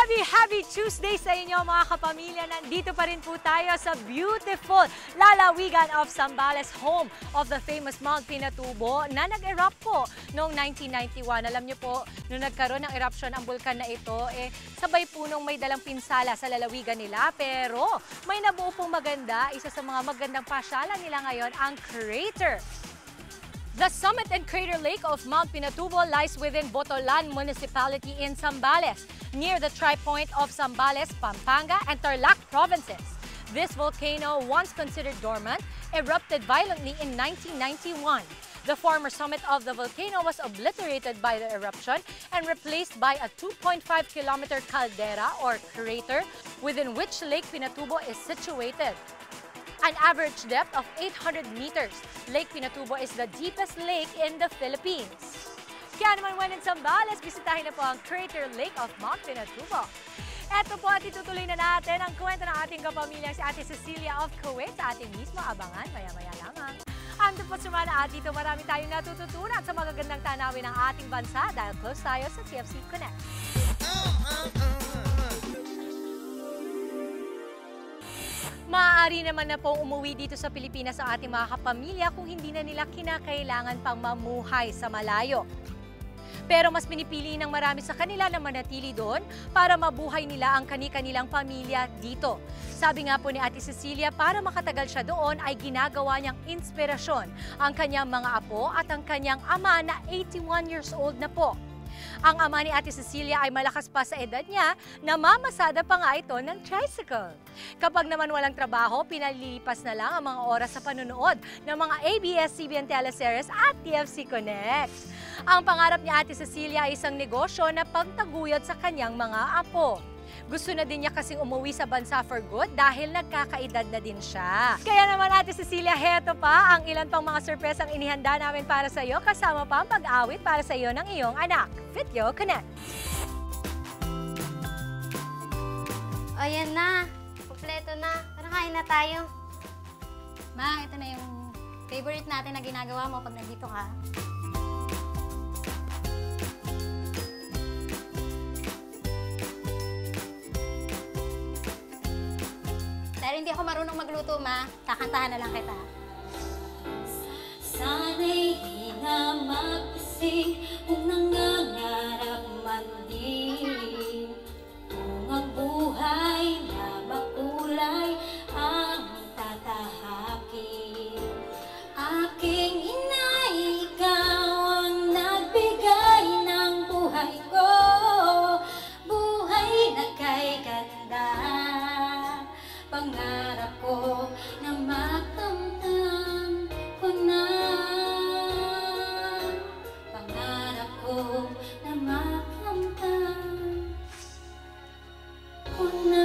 Happy Tuesday sa inyo mga kapamilya. Nandito pa rin po tayo sa beautiful lalawigan of Zambales, home of the famous Mount Pinatubo na nag-erupt po noong 1991. Alam niyo po, nung nagkaroon ng eruption ang bulkan na ito, sabay po nung may dalang pinsala sa lalawigan nila. Pero may nabuo pong maganda, isa sa mga magandang pasyalan nila ngayon, ang crater. The summit and crater lake of Mount Pinatubo lies within Botolan Municipality in Zambales, near the tri-point of Zambales, Pampanga, and Tarlac provinces. This volcano, once considered dormant, erupted violently in 1991. The former summit of the volcano was obliterated by the eruption and replaced by a 2.5-kilometer caldera or crater within which Lake Pinatubo is situated. An average depth of 800 meters, Lake Pinatubo is the deepest lake in the Philippines. Kaya naman when in Zambales, bisitahin na po ang Crater Lake of Mount Pinatubo. Eto po at itutuloy na natin ang kwento ng ating kapamilyang si Ate Cecilia of Kuwait sa ating mismo abangan maya-maya lamang. Ando po sumana at dito marami tayong natututunan sa magagandang tanawin ng ating bansa dahil close tayo sa TFC Connect. Maaari naman na pong umuwi dito sa Pilipinas ang ating mga kapamilya kung hindi na nila kinakailangan pang mamuhay sa malayo. Pero mas pinipili ng marami sa kanila na manatili doon para mabuhay nila ang kani-kanilang pamilya dito. Sabi nga po ni Ate Cecilia, para makatagal siya doon ay ginagawa niyang inspirasyon ang kanyang mga apo at ang kanyang ama na 81 years old na po. Ang ama ni Ate Cecilia ay malakas pa sa edad niya, namamasada pa nga ito ng tricycle. Kapag naman walang trabaho, pinalilipas na lang ang mga oras sa panunood ng mga ABS-CBN teleseries at TFC Connect. Ang pangarap ni Ate Cecilia ay isang negosyo na pagtaguyod sa kanyang mga apo. Gusto na din niya kasing umuwi sa bansa for good dahil nagkakaedad na din siya. Kaya naman Ate Cecilia, heto pa ang ilan pang mga sorpresang inihanda namin para sa iyo, kasama pa ang pag-awit para sa iyo ng iyong anak. Video Connect! Ayan na, kompleto na. Tara, kain na tayo. Ma, ito na yung favorite natin na ginagawa mo pag nandito ka. Dahil hindi ako marunong magluto, Ma, kakantahan na lang kita. Sana'y di na magpasing kung nangangarap man din. Kung ang buhay na makulay ang tatahakin. Aking inay, ikaw ang nagbigay ng buhay ko. Buhay na kay ganda. Pangarap ko na makamtan ko na. Pangarap ko na makamtan ko na.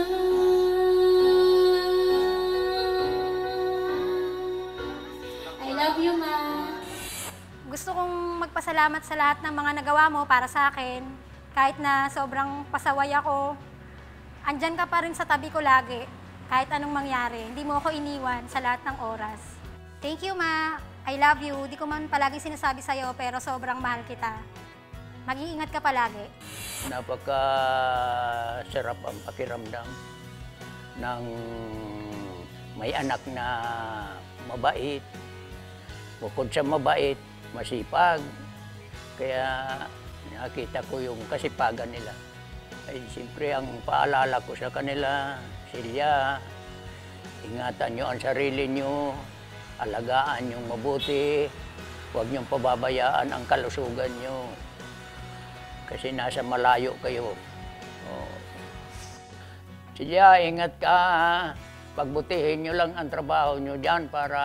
I love you, Ma. Gusto kong magpasalamat sa lahat ng mga nagawa mo para sa akin. Kahit na sobrang pasaway ako, andyan ka pa rin sa tabi ko lagi. Kahit anong mangyari, hindi mo ako iniwan sa lahat ng oras. Thank you, Ma. I love you. Di ko man palagi sinasabi sa'yo, pero sobrang mahal kita. Mag-iingat ka palagi. Napaka-sarap ang pakiramdam ng may anak na mabait. Bukod sa mabait, masipag. Kaya nakita ko yung kasipagan nila. Ay, siyempre, ang paalala ko sa kanila, Silya, ingatan nyo ang sarili nyo, alagaan nyo mabuti, huwag nyo pababayaan ang kalusugan nyo. Kasi nasa malayo kayo. Oh. Silya, ingat ka. Pagbutihin nyo lang ang trabaho nyo dyan para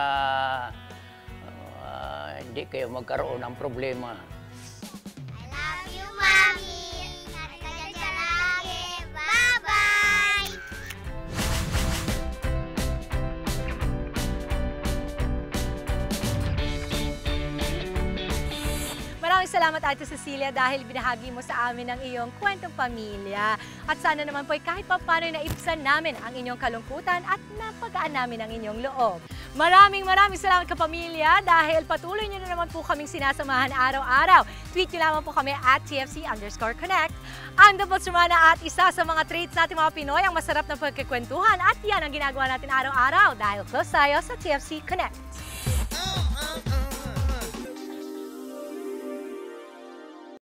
hindi kayo magkaroon ng problema. I love you, Mami! salamat Ate Cecilia dahil binahagi mo sa amin ang iyong kwentong pamilya. At sana naman po kahit pa paano naibsan namin ang inyong kalungkutan at napagaan namin ang inyong loob. Maraming salamat kapamilya dahil patuloy nyo na naman po kaming sinasamahan araw-araw. Tweet nyo lamang po kami at TFC_Connect. Ang Double Semana at isa sa mga traits natin mga Pinoy ang masarap na pagkikwentuhan at yan ang ginagawa natin araw-araw dahil close tayo sa TFC Connect.